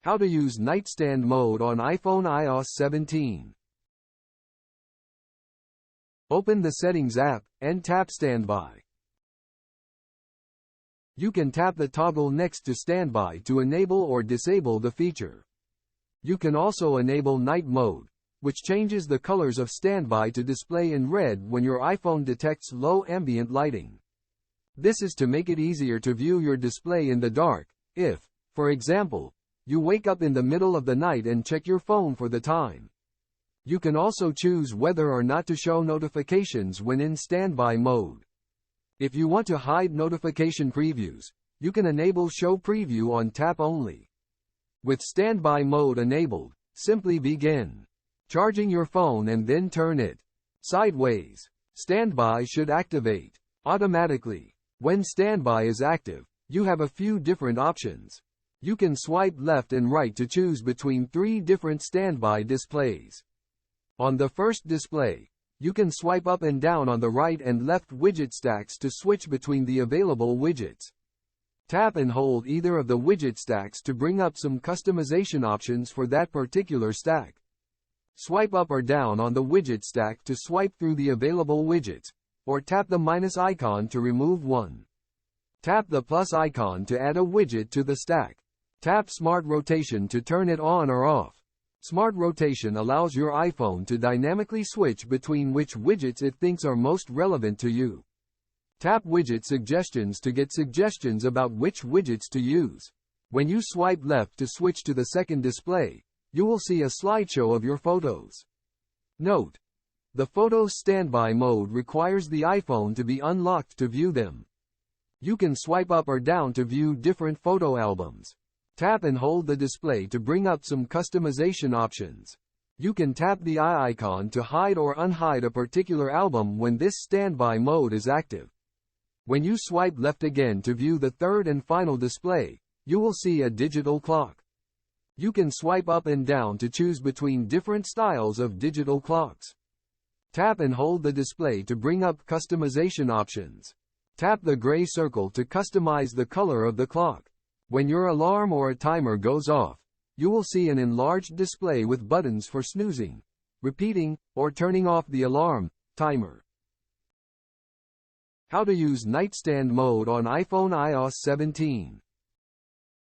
How to use Nightstand Mode on iPhone iOS 17. Open the Settings app, and tap Standby. You can tap the toggle next to Standby to enable or disable the feature. You can also enable Night Mode, which changes the colors of Standby to display in red when your iPhone detects low ambient lighting. This is to make it easier to view your display in the dark, if, for example, you wake up in the middle of the night and check your phone for the time. You can also choose whether or not to show notifications when in standby mode. If you want to hide notification previews, you can enable Show Preview on tap only. With standby mode enabled, simply begin charging your phone and then turn it sideways. Standby should activate automatically. When standby is active, you have a few different options. You can swipe left and right to choose between 3 different standby displays. On the first display, you can swipe up and down on the right and left widget stacks to switch between the available widgets. Tap and hold either of the widget stacks to bring up some customization options for that particular stack. Swipe up or down on the widget stack to swipe through the available widgets, or tap the minus icon to remove one. Tap the plus icon to add a widget to the stack. Tap Smart Rotation to turn it on or off. Smart Rotation allows your iPhone to dynamically switch between which widgets it thinks are most relevant to you. Tap Widget Suggestions to get suggestions about which widgets to use. When you swipe left to switch to the second display, you will see a slideshow of your photos. Note: the Photos Standby mode requires the iPhone to be unlocked to view them. You can swipe up or down to view different photo albums. Tap and hold the display to bring up some customization options. You can tap the eye icon to hide or unhide a particular album when this standby mode is active. When you swipe left again to view the third and final display, you will see a digital clock. You can swipe up and down to choose between different styles of digital clocks. Tap and hold the display to bring up customization options. Tap the gray circle to customize the color of the clock. When your alarm or a timer goes off, you will see an enlarged display with buttons for snoozing, repeating, or turning off the alarm, timer. How to use Nightstand Mode on iPhone iOS 17.